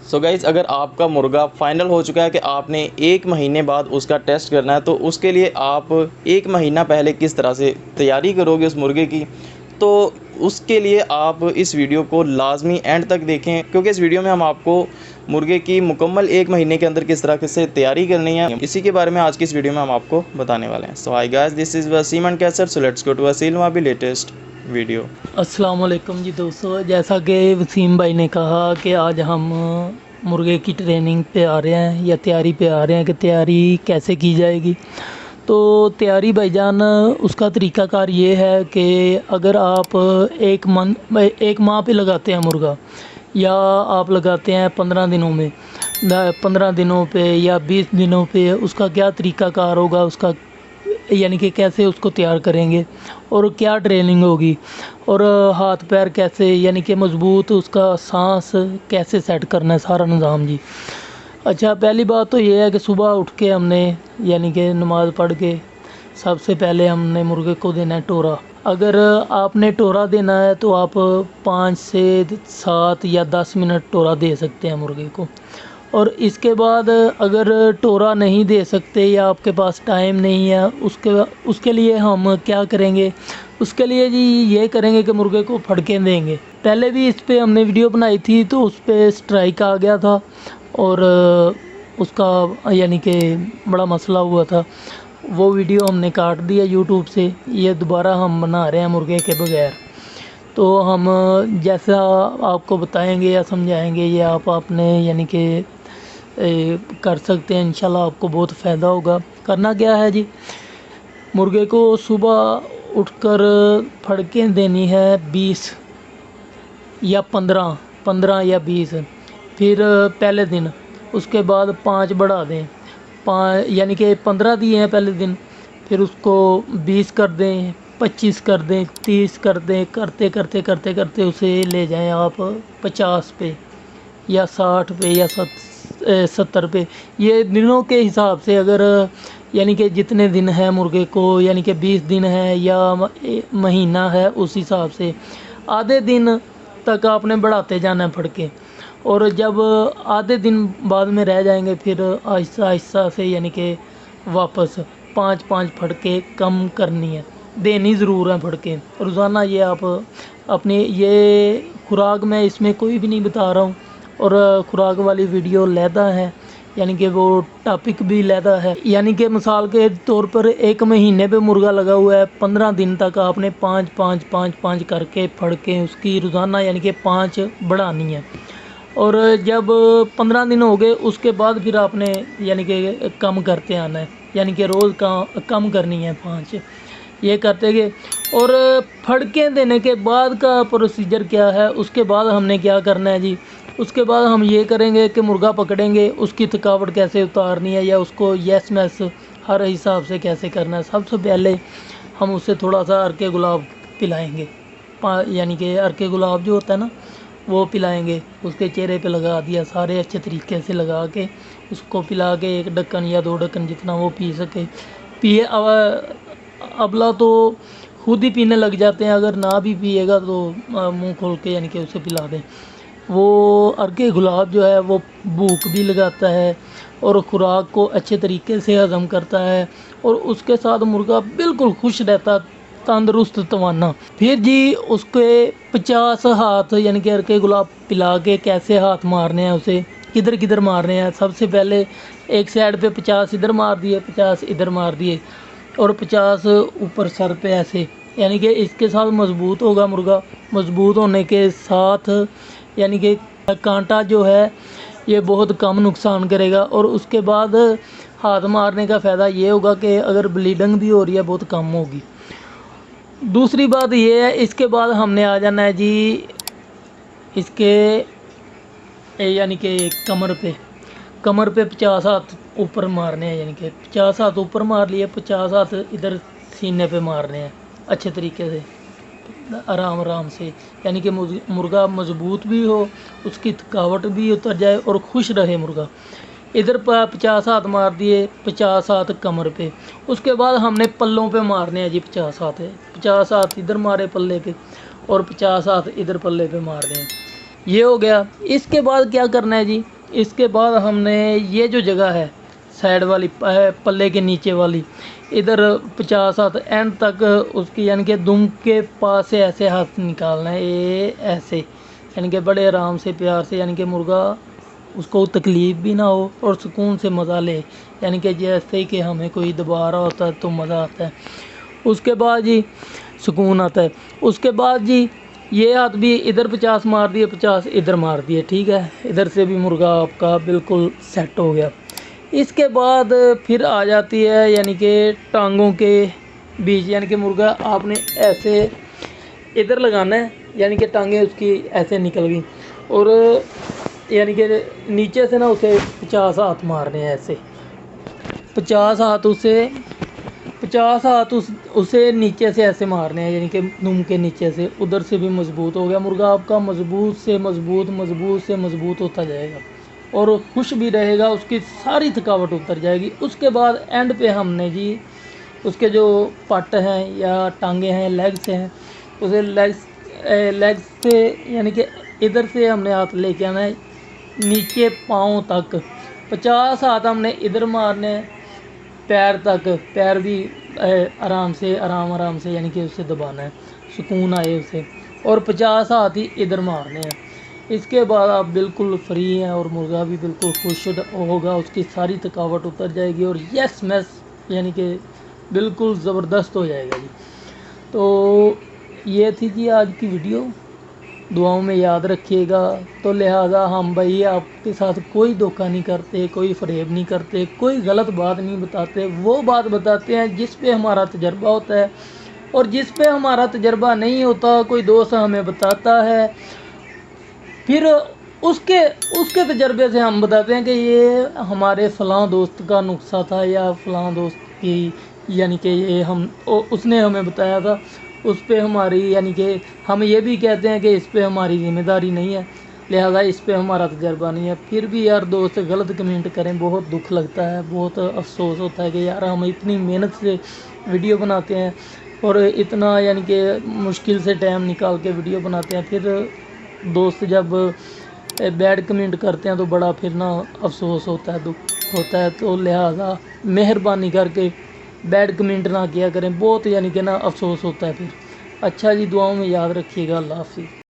So guys, اگر آپ کا مرغا فائنل ہو چکا ہے کہ آپ نے 1 مہینے بعد اس کا ٹیسٹ کرنا ہے، تو اس کے لیے آپ 1 مہینہ پہلے کس طرح سے تیاری کرو گے اس مرغے کی، تو اس کے لیے آپ اس ویڈیو کو لازمی اینڈ تک دیکھیں، کیونکہ اس ویڈیو میں ہم آپ کو مرغے کی مکمل 1 مہینے کے اندر کس طرح سے تیاری کرنی ہے، اسی کے بارے میں آج کی اس ویڈیو میں ہم آپ کو بتانے والے ہیں۔ So hi guys, this is Waseem and Kaiser, so let's go to Waseem وابی لیٹسٹ ویڈیو۔ السلام علیکم جی دوستو، جیسا کہ وسیم بھائی نے کہا کہ آج ہم مرغے کی ٹریننگ پہ آ رہے ہیں یا تیاری پہ آ رہے ہیں کہ تیاری کیسے کی جائے گی۔ تو تیاری بھائی جان، اس کا طریقہ کار یہ ہے کہ اگر آپ ایک ماہ پہ لگاتے ہیں مرغا، یا آپ لگاتے ہیں 15 دنوں میں، 15 دنوں پہ یا 20 دنوں پہ، اس کا کیا طریقہ کار ہوگا، اس کا یعنی کہ کیسے اس کو تیار کریں گے اور کیا ٹریننگ ہوگی، اور ہاتھ پیر کیسے یعنی کہ مضبوط، اس کا سانس کیسے سیٹ کرنا ہے، سارا نظام جی۔ اچھا، پہلی بات تو یہ ہے کہ صبح اٹھ کے ہم نے یعنی کہ نماز پڑھ کے سب سے پہلے ہم نے مرغے کو دینا ہے ٹورا۔ اگر آپ نے ٹورا دینا ہے تو آپ 5 سے 7 یا 10 منٹ ٹورا دے سکتے ہیں مرغے کو۔ اور اس کے بعد اگر ٹورا نہیں دے سکتے یا آپ کے پاس ٹائم نہیں ہے، اس کے لیے ہم کیا کریں گے، اس کے لیے جی یہ کریں گے کہ مرغے کو پھڑکیں دیں گے۔ پہلے بھی اس پہ ہم نے ویڈیو بنائی تھی تو اس پہ سٹرائک آ گیا تھا اور اس کا یعنی کہ بڑا مسئلہ ہوا تھا، وہ ویڈیو ہم نے کاٹ دیا یوٹیوب سے۔ یہ دوبارہ ہم بنا رہے ہیں مرغے کے بغیر۔ تو ہم جیسا آپ کو بتائیں گے یا سمجھائیں گے، یہ آپ نے یعنی کہ کر سکتے ہیں، انشاءاللہ آپ کو بہت فائدہ ہوگا۔ کرنا کیا ہے جی، مرغے کو صبح اٹھ کر پھڑکیں دینی ہے 20 یا 15 یا 20، پھر پہلے دن اس کے بعد 5 بڑھا دیں، یعنی کہ 15 دیے ہیں پہلے دن، پھر اس کو 20 کر دیں، 25 کر دیں، 30 کر دیں، کرتے کرتے کرتے کرتے اسے لے جائیں آپ 50 پہ یا 60 پہ یا 70 پہ، یہ دنوں کے حساب سے۔ اگر یعنی کہ جتنے دن ہے مرغے کو، یعنی کہ 20 دن ہے یا مہینہ ہے، اس حساب سے آدھے دن تک آپ نے بڑھاتے جانا ہے پھڑکے، اور جب آدھے دن بعد میں رہ جائیں گے پھر آہستہ آہستہ سے یعنی کہ واپس 5 پھڑکے کم کرنی ہے، دینی ضرور ہے پھڑکے روزانہ۔ یہ آپ اپنی یہ خوراک میں اس میں کوئی بھی نہیں بتا رہا ہوں، اور خوراک والی ویڈیو علیحدہ ہے، یعنی کہ وہ ٹاپک بھی علیحدہ ہے۔ یعنی کہ مثال کے طور پر 1 مہینے پہ مرغا لگا ہوا ہے، 15 دن تک آپ نے 5 کر کے پھڑ کے اس کی روزانہ یعنی کہ 5 بڑھانی ہے، اور جب 15 دن ہو گئے اس کے بعد پھر آپ نے یعنی کہ کم کرتے آنا ہے، یعنی کہ روز کا کم کرنی ہے 5، یہ کرتے گئے۔ اور پھڑکیں دینے کے بعد کا پروسیجر کیا ہے، اس کے بعد ہم نے کیا کرنا ہے جی، اس کے بعد ہم یہ کریں گے کہ مرغا پکڑیں گے، اس کی تھکاوٹ کیسے اتارنی ہے یا اس کو یس میس ہر حساب سے کیسے کرنا ہے۔ سب سے پہلے ہم اسے تھوڑا سا عرق گلاب پلائیں گے، یعنی کہ عرق گلاب جو ہوتا ہے نا وہ پلائیں گے، اس کے چہرے پہ لگا دیا، سارے اچھے طریقے سے لگا کے اس کو پلا کے 1 ڈھکن یا 2 ڈھکن جتنا وہ پی سکے پیے۔ ابلا تو خود ہی پینے لگ جاتے ہیں، اگر نہ بھی پیے گا تو منہ کھول کے یعنی کہ اسے پلا دیں۔ وہ عرق گلاب جو ہے وہ بھوک بھی لگاتا ہے اور خوراک کو اچھے طریقے سے ہضم کرتا ہے، اور اس کے ساتھ مرغا بالکل خوش رہتا، تندرست توانا۔ پھر جی اس کے 50 ہاتھ یعنی کہ عرق گلاب پلا کے کیسے ہاتھ مارنے ہیں، اسے کدھر کدھر مارنے ہیں۔ سب سے پہلے ایک سائڈ پہ 50 ادھر مار دیے، 50 ادھر مار دیے، اور 50 اوپر سر پہ ایسے، یعنی کہ اس کے ساتھ مضبوط ہوگا مرغا۔ مضبوط ہونے کے ساتھ یعنی کہ کانٹا جو ہے یہ بہت کم نقصان کرے گا، اور اس کے بعد ہاتھ مارنے کا فائدہ یہ ہوگا کہ اگر بلیڈنگ بھی ہو رہی ہے بہت کم ہوگی۔ دوسری بات یہ ہے، اس کے بعد ہم نے آ جانا ہے جی اس کے یعنی کہ کمر پہ 50 ہاتھ اوپر مارنے ہیں، یعنی کہ 50 ہاتھ اوپر مار لیے، 50 ہاتھ ادھر سینے پہ مارنے ہیں اچھے طریقے سے، آرام سے، یعنی کہ مرغا مضبوط بھی ہو، اس کی تھکاوٹ بھی اتر جائے اور خوش رہے مرغا۔ ادھر 50 ہاتھ مار دیے، 50 ہاتھ کمر پہ۔ اس کے بعد ہم نے پلوں پہ مارنے ہیں جی 50 ہاتھ، 50 ہاتھ ادھر مارے پلے پہ اور 50 ہاتھ ادھر پلے پہ مار رہے ہیں، یہ ہو گیا۔ اس کے بعد کیا کرنا ہے جی، اس کے بعد ہم نے یہ جو جگہ ہے سائڈ والی پلے کے نیچے والی ادھر 50 ہاتھ اینڈ تک اس کی یعنی کہ دم کے پاس سے ایسے ہاتھ نکالنا ہے، یہ ایسے یعنی کہ بڑے آرام سے پیار سے، یعنی کہ مرغا اس کو تکلیف بھی نہ ہو اور سکون سے مزہ لے، یعنی کہ جیسے کہ ہمیں کوئی دبا رہا ہوتا ہے تو مزہ آتا ہے، اس کے بعد جی سکون آتا ہے۔ اس کے بعد جی یہ ہاتھ بھی ادھر 50 مار دیے، 50 ادھر مار دیے، ٹھیک ہے، ادھر سے بھی مرغا آپ کا بالکل سیٹ ہو گیا۔ اس کے بعد پھر آ جاتی ہے یعنی کہ ٹانگوں کے بیچ، یعنی کہ مرغا آپ نے ایسے ادھر لگانا ہے، یعنی کہ ٹانگیں اس کی ایسے نکل گئی، اور یعنی کہ نیچے سے نا اسے 50 ہاتھ مارنے ہیں ایسے، 50 ہاتھ اسے نیچے سے ایسے مارنے ہیں، یعنی کہ دم کے نیچے سے، ادھر سے بھی مضبوط ہو گیا مرغا آپ کا، مضبوط سے مضبوط ہوتا جائے گا اور خوش بھی رہے گا، اس کی ساری تھکاوٹ اتر جائے گی۔ اس کے بعد اینڈ پہ ہم نے جی اس کے جو پٹ ہیں یا ٹانگیں ہیں، لیگس ہیں، اسے لیگس سے یعنی کہ ادھر سے ہم نے ہاتھ لے کے آنا ہے نیچے پاؤں تک، 50 ہاتھ ہم نے ادھر مارنے ہیں پیر تک، پیر بھی آرام سے یعنی کہ اسے دبانا ہے، سکون آئے اسے، اور 50 ہاتھ ہی ادھر مارنے ہیں۔ اس کے بعد آپ بالکل فری ہیں اور مرغا بھی بالکل خوش ہوگا، اس کی ساری تھکاوٹ اتر جائے گی اور یس میس یعنی کہ بالکل زبردست ہو جائے گا جی۔ تو یہ تھی جی آج کی ویڈیو، دعاؤں میں یاد رکھیے گا۔ تو لہٰذا ہم بھائی آپ کے ساتھ کوئی دھوکہ نہیں کرتے، کوئی فریب نہیں کرتے، کوئی غلط بات نہیں بتاتے، وہ بات بتاتے ہیں جس پہ ہمارا تجربہ ہوتا ہے، اور جس پہ ہمارا تجربہ نہیں ہوتا کوئی دوست ہمیں بتاتا ہے، پھر اس کے تجربے سے ہم بتاتے ہیں کہ یہ ہمارے فلاں دوست کا نسخہ تھا یا فلاں دوست کی، یعنی کہ یہ اس نے ہمیں بتایا تھا، اس پہ ہماری یعنی کہ ہم یہ بھی کہتے ہیں کہ اس پہ ہماری ذمہ داری نہیں ہے، لہذا اس پہ ہمارا تجربہ نہیں ہے۔ پھر بھی یار دوست غلط کمنٹ کریں، بہت دکھ لگتا ہے، بہت افسوس ہوتا ہے کہ یار ہم اتنی محنت سے ویڈیو بناتے ہیں اور اتنا یعنی کہ مشکل سے ٹائم نکال کے ویڈیو بناتے ہیں، پھر دوست جب بیڈ کمنٹ کرتے ہیں تو بڑا پھر نا افسوس ہوتا ہے، دکھ ہوتا ہے۔ تو لہٰذا مہربانی کر کے بیڈ کمنٹ نہ کیا کریں، بہت یعنی کہ نا افسوس ہوتا ہے پھر۔ اچھا جی، دعاؤں میں یاد رکھیے گا، اللہ حافظ۔